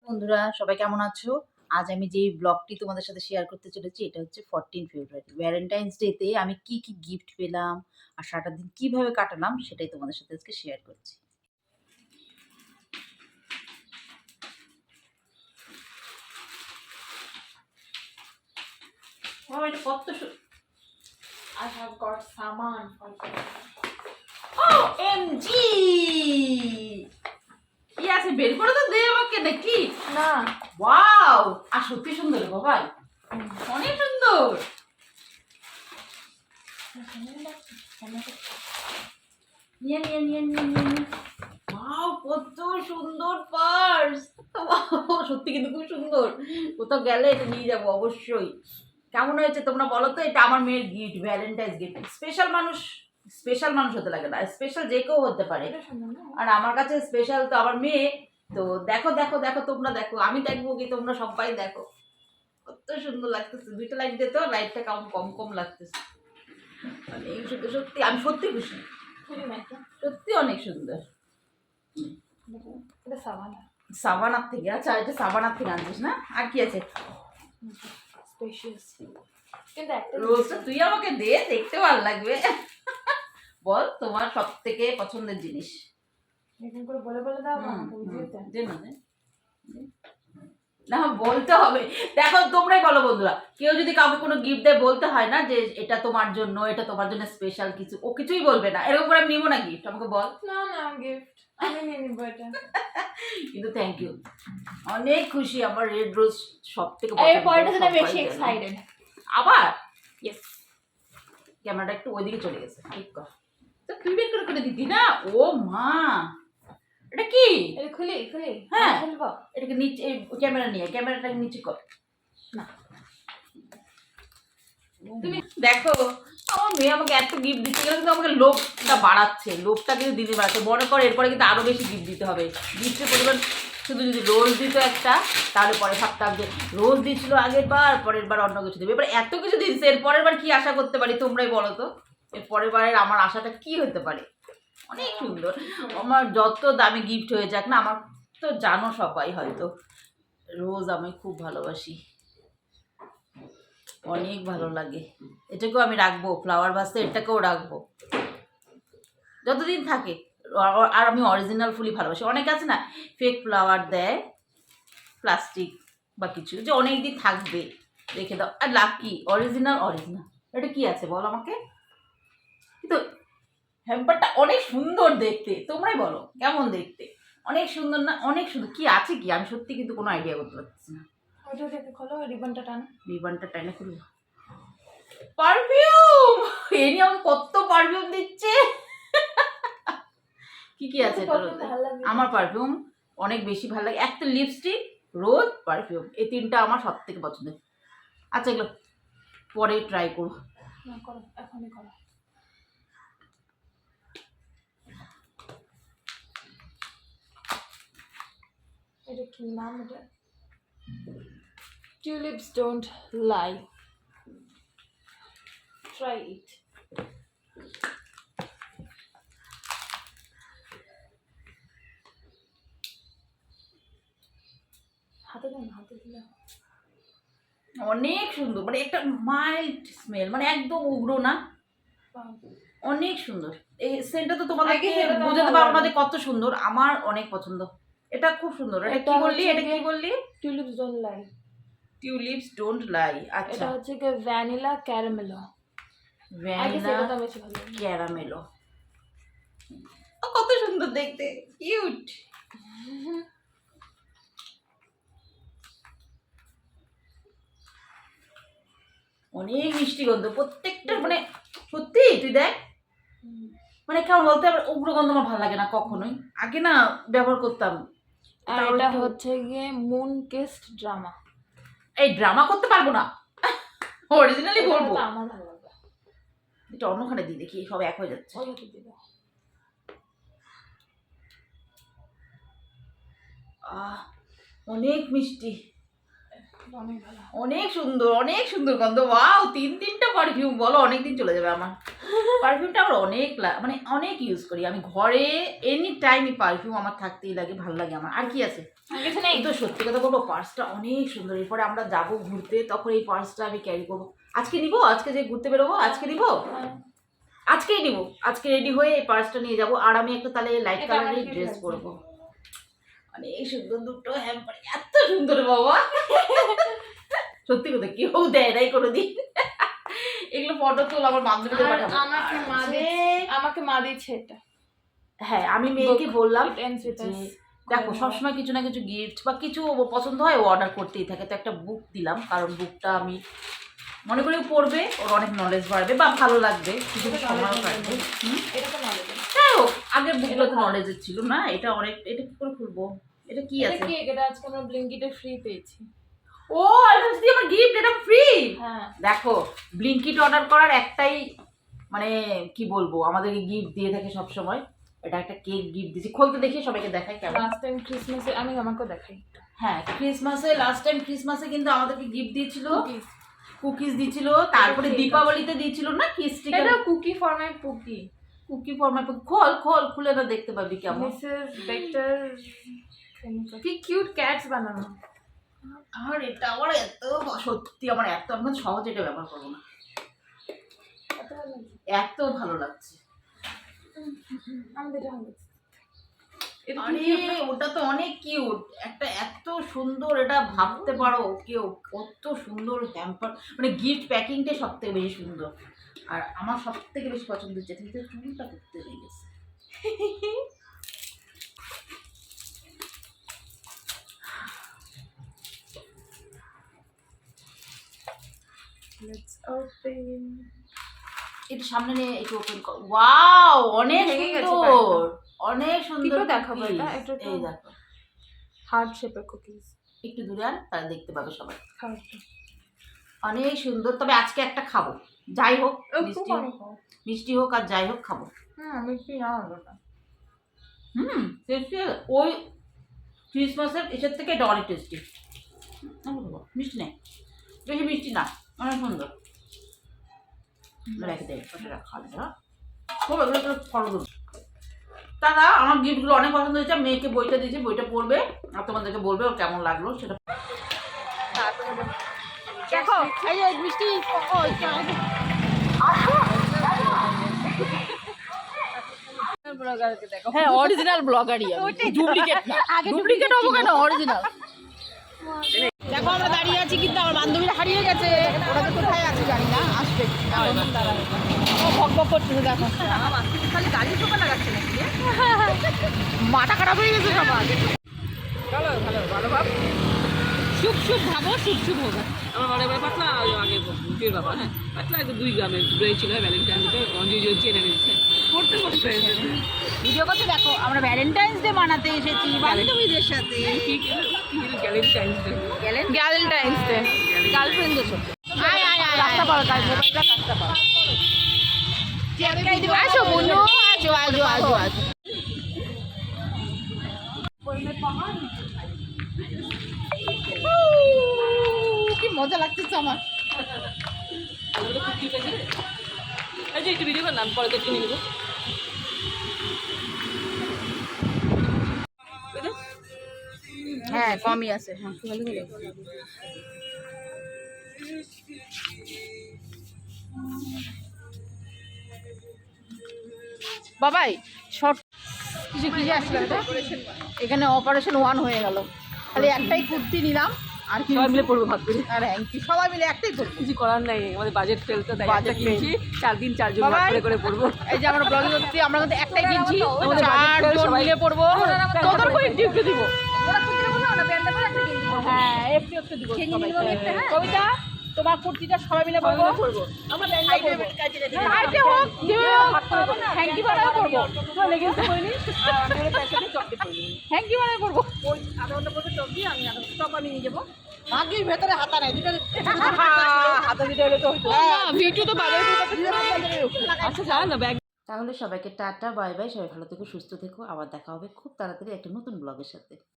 বন্ধুরা সবাই কেমন আছো? আজ আমি যেই ব্লগটি তোমাদের সাথে শেয়ার করতে চলেছি এটা হচ্ছে 14 ফেব্রুয়ারি। ভ্যালেন্টাইন্স ডেতে আমি কি গিফট পেলাম আর সারাটা দিন কিভাবে কাটালাম সেটাই তোমাদের সাথে আজকে শেয়ার করছি। এটা কত I have got saman for OMG! কি আছে বের করে তো দে আমাকে নাকি? না ওয়াও! আর সত্যি সুন্দর বাবা। অনেক সুন্দর। নিয়ে নিয়ে নিয়ে নিয়ে নিয়ে ওয়াও কত সুন্দর পার্স। সত্যি কিন্তু খুব সুন্দর। কোথাও গেলে এটা নিয়ে যাবো অবশ্যই। কেমন হয়েছে তোমরা বলো তো? এটা আমার মেয়ের গিফট, ভ্যালেন্টাইন্স গিফট। স্পেশাল মানুষ হতে লাগে না, স্পেশাল যে কেউ হতে পারে। আর আমার কাছে স্পেশাল তো আমার মেয়ে। তো দেখো দেখো দেখো তোমরা দেখো, আমি দেখবো কি তোমরা সবাই দেখো। কত সুন্দর লাগতেছে। দুইটা লাইট দে তো, লাইটটা কম কম কম লাগতেছে। অনেক সুন্দর, সত্যি আমি সত্যি খুশি। সত্যি অনেক সুন্দর। এটা সাবান সাবানার থেকে, আচ্ছা এটা সাবানার থেকে আনছিস না? আর কি আছে? স্পেশিয়াস কিন্তু একটা রোজটা তুই আমাকে দে, দেখতে ভালো লাগবে। বল তোমার সব থেকে পছন্দের জিনিস। এরকম করে বলে বলে দাও আমাকে বুঝিয়ে দে না দে। না বলতে হবে। দেখো তোমরাই বলো বন্ধুরা, কেউ যদি কাউকে কোনো গিফট দেয় বলতে হয় না যে এটা তোমার জন্য, এটা তোমার জন্য স্পেশাল কিছু। ও কিছুই বলবে না, এরকম করে আমি নিবো না গিফট। আমাকে বল। না না গিফট আমি নিয়ে নিব এটা। কিন্তু থ্যাংক ইউ, অনেক খুশি। আমার রেড রোজ সব থেকে এই পরেরটা জন্য বেশি এক্সাইটেড। আবার ইয়েস ক্যামেরাটা একটু ওইদিকে চলে গেছে, ঠিক কর। তো তুই বের করে করে দিতি না। ও মা, এটা কি? এটা খুলি খুলি হ্যাঁ খুলবো। এটাকে নিচে, ক্যামেরা নিয়ে ক্যামেরাটাকে নিচে কর। না তুমি দেখো আমার মেয়ে আমাকে এত গিফট দিচ্ছে, কিন্তু আমাকে লোভটা বাড়াচ্ছে, লোভটা কিন্তু দিতে বাড়াচ্ছে। মনে করো এরপরে কিন্তু আরো বেশি গিফট দিতে হবে। গিফটের পরিমাণ শুধু যদি রোজ দিত একটা, তাহলে পরে ভাবতাম যে রোজ দিচ্ছিল আগের বার, পরের বার অন্য কিছু দেবে। এবার এত কিছু দিচ্ছে, এর পরের বার কি আশা করতে পারি তোমরাই বলো তো? এর পরের বারের আমার আশাটা কি হতে পারে? অনেক সুন্দর। আমার যত দামি গিফট হয়ে যাক না, আমার তো জানো সবাই হয়তো রোজ আমি খুব ভালোবাসি, অনেক ভালো লাগে। এটাকেও আমি রাখবো, ফ্লাওয়ার ভাসে এটাকেও রাখবো যতদিন থাকে। আর আমি অরিজিনাল ফুলই ভালোবাসি। অনেক আছে না ফেক ফ্লাওয়ার দেয়, প্লাস্টিক বা কিছু, যে অনেক দিন থাকবে, রেখে দাও। আর লাকি অরিজিনাল অরিজিনাল। এটা কি আছে বল আমাকে? কিন্তু হ্যাম্পারটা অনেক সুন্দর দেখতে, তোমরাই বলো কেমন দেখতে? অনেক সুন্দর না? অনেক সুন্দর। কি আছে কি আমি সত্যি কিন্তু কোনো আইডিয়া করতে পারছি না। ওটা থেকে খোলো, রিবনটা টানো। রিবনটা টাইনে খুলবো। পারফিউম! এ নিয়ে আমাকে কত পারফিউম দিচ্ছে। কি কি আছে তোর? আমার পারফিউম অনেক বেশি ভালো লাগে। একটা লিপস্টিক, রোজ, পারফিউম, এই তিনটা আমার সব থেকে পছন্দের। আচ্ছা এগুলো পরে ট্রাই করবো। না করো, এখনই করো। এটা কি নাম? এটা tulips don't lie, try it. হাতে দেন, হাতে দিলে অনেক সুন্দর, মানে একটা মাইল্ড স্মেল, মানে একদম উগ্র না, অনেক সুন্দর। এই সেন্টটা তো তোমাদেরকে বোঝাতে পারবো না যে কত সুন্দর। আমার অনেক পছন্দ, এটা খুব সুন্দর। এটা কি বললি? এটা কি বললি? tulips don't lie. Tulips don't lie. আচ্ছা এটা হচ্ছে কি ভ্যানিলা ক্যারামেলো। ভ্যানিলা এটা বেশি ভালো লাগে। ক্যারামেলো। কত সুন্দর দেখতে, কিউট। অনেক মিষ্টি গন্ধ প্রত্যেকটা, মানে সত্যি তুই দেখ, মানে কেমন বলতে, উগ্র গন্ধ আমার ভালো লাগে না কখনোই। আগে না ব্যবহার করতাম। আর এটা হচ্ছে গিয়ে মুন কিসড ড্রামা। এই ড্রামা করতে পারবো না, অরিজিনালি বলবো। আমার ভালো লাগে। এটা অন্যখানে দিয়ে দেখি, সব এক হয়ে যাচ্ছে। ওই হাতে দিবে। অনেক মিষ্টি, অনেক ভালো, অনেক সুন্দর, অনেক সুন্দর গন্ধ। ওয়াও, তিনটা পারফিউম, বলো অনেকদিন চলে যাবে আমার। পারফিউমটা আমার অনেক মানে অনেক ইউজ করি আমি ঘরে, এনি টাইমই পারফিউম আমার থাকতেই লাগে, ভালো লাগে আমার। আর কি আছে তো সত্যি কথা বলবো, পার্সটা অনেক সুন্দর। এরপরে আমরা যাবো ঘুরতে, তখন এই পার্সটা আমি ক্যারি করবো। আজকে নিবো, আজকে যে ঘুরতে বেরোবো আজকে নিবো, আজকেই নিবো। আজকে রেডি হয়ে এই পার্সটা নিয়ে যাবো। আর আমি একটা তাহলে লাইট কালারের ড্রেস পরবো। অনেক সুন্দর দুটো হ্যাম্পার, এত সুন্দর বাবা সত্যি কথা কেউ দেয় নাই কোনোদিন। এগুলো ফটো তোলা আমার বান্ধবীদের পাঠাবো। আমাকে মা দিচ্ছে এটা। হ্যাঁ আমি মেয়েকে বললাম যে দেখো সবসময় কিছু না কিছু গিফট বা কিছু পছন্দ হয় ও অর্ডার করতেই থাকে, তো একটা বুক দিলাম, কারণ বুকটা আমি মনে করি পড়বে, ওর অনেক নলেজ বাড়বে বা ভালো লাগবে, কিছু সময়ও কাটবে। যাই হোক, আগের বুকগুলো তো নলেজের ছিল না, এটা অনেক। এটা কি করে খুলবো, এটা কি আছে? এটা আজকে আমরা ব্লিঙ্কিটে ফ্রি পেয়েছি। ও এটা হচ্ছে আমার গিফট, এটা ফ্রি। হ্যাঁ দেখো ব্লিঙ্কিট অর্ডার করার একটাই মানে কি বলবো, আমাদেরকে গিফট দিয়ে থাকে সব সময়। এটা একটা কেক গিফট দিয়েছি, খুলতে দেখি সবাইকে দেখাই কেমন। লাস্ট টাইম ক্রিসমাসে আমি আমাকেও দেখাই। হ্যাঁ ক্রিসমাসে, লাস্ট টাইম ক্রিসমাসে কিন্তু আমাদেরকে গিফট দিয়েছিল, কুকিজ দিয়েছিল, তারপরে দীপাবলিতে দিয়েছিল না কি স্টিকার। এটা cookie for my pookie, cookie for my pookie. খোল খোল, খুলে না দেখতে পাবি কেমন। মিসেস বেক্টর কি কিউট ক্যাটস বানানো। আর এটা আমার এত সত্যি আমার এত, আমি সহজে এটা ব্যবহার করবো না, এত ভালো লাগছে। আরে ওটা তো অনেক কিউট, একটা এত সুন্দর, এটা ভাবতে পারো কেউ কত সুন্দর হ্যাম্পার, মানে গিফট প্যাকিংটা সব থেকে বেশি সুন্দর। আর আমার সব থেকে বেশি পছন্দ হচ্ছে চুলটা করতে হয়ে গেছে। এটা সামনে নিয়ে একটু ওপেন কর। ওয়াও অনেক সুন্দর, অনেক সুন্দর। দেখাবো এটা, এই দেখো হার্ট শেপের কুকিজ। একটু দূরে আন, তারা দেখতে পাবে সবাই। হার্ট অনেক সুন্দর। তবে আজকে একটা খাবো, যাই হোক মিষ্টি হোক আর যাই হোক খাবো। মিষ্টি না হলো না। টেস্টি। ওই ক্রিসমাসের এসের থেকে এটা অনেক টেস্টি। মিষ্টি নেই, বেশি মিষ্টি না, অনেক সুন্দর। রেখে দেয় খাওয়া খুব, এগুলো একটু ফটো দেবো। দাদা আমার গিফটগুলো অনেক পছন্দ হয়েছে। মেয়েকে বইটা দিয়েছি, বইটা পড়বে আর তোমাদেরকে বলবে ওর কেমন লাগলো সেটা। দেখো এই যে মিষ্টি, হ্যাঁ অরিজিনাল ব্লগারই, ডুপ্লিকেট না। ডুপ্লিকেট হবো কেন, অরিজিনাল। দেখো আমরা দাঁড়িয়ে আছি, কিন্তু আমার বান্ধবীরা হারিয়ে গেছে, ওরা তো কোথায় আছে জানি না, আসবে। ভক ভক করতেছে, দেখো খালি গাড়ি ঢোকা লাগাচ্ছে নাকি, মাথা খারাপ হয়ে গেছে সবার। ভালো ভালো ভালো ভাব, শুভ শুভ ভাবো, শুভ শুভ হবে। আমার বড় বড় পাতলা আগে বিয়ের বাবা, হ্যাঁ পাতলা একদম 2 গ্রামের রয়েছিল ভ্যালেন্টাইন্স ডে, অঞ্জলি চেনে নিচ্ছে করতে করতে ভিডিও করতে। দেখো আমরা ভ্যালেন্টাইন্স ডে মানাতে এসেছি বান্ধবীদের সাথে। ভ্যালেন্টাইন্স ডে, গ্যালেন্টাইন্স ডে গার্লফ্রেন্ডদের সাথে। আয় আয় আয়, রাস্তা পারো, তাই মোবাইলটা রাস্তা পারো। আসো বন্ধু, আসো আসো আসো আসো। কি মজা লাগতেছে আমার। এই যে একটু ভিডিও করলাম, পরে তো কিনে নেবো। হ্যাঁ কমই আছে, হ্যাঁ বাবাই শর্ট কিছু কিছু আসলে এখানে অপারেশন 1 হয়ে গেল। খালি একটাই কুর্তি নিলাম, আর কি সবাই মিলে পড়বো ভাগ করে। আর হ্যাঙ্কি সবাই মিলে একটাই কুর্তি। কিছু করার নাই, আমাদের বাজেট ফেলতে দেয়। বাজেট একটা কিনছি, 4 দিন 4 জন ভাগ করে করে পড়বো। এই যে আমরা ব্লগে করছি, আমরা কিন্তু একটাই কিনছি, 4 জন মিলে পড়বো। তোদের করে গিফট দিব। হ্যাঁ একটু একটু দিব। কবিতা তোমার কুর্তিটা সবাই মিলে পড়বো। আমরা হাইটে হোক হ্যাঙ্কি বানাও করবো, লেগেছে করিনি, আমি প্যাকেটে চকলেট করি। হ্যাঙ্কি বানাও করবো। ওই আধা ঘন্টা পরে চক দিয়ে আমি টপ আমি নিয়ে যাবো। ভাগ্যের ভেতরে হাতা নাই, দুটো হাতে দিতে হলে তো হতো। ভিডিও তো বাইরে। আচ্ছা জানো না ব্যাগ। তাহলে সবাইকে টাটা বাই বাই, সবাই ভালো থেকো, সুস্থ থেকো। আবার দেখা হবে খুব তাড়াতাড়ি একটা নতুন ব্লগের সাথে।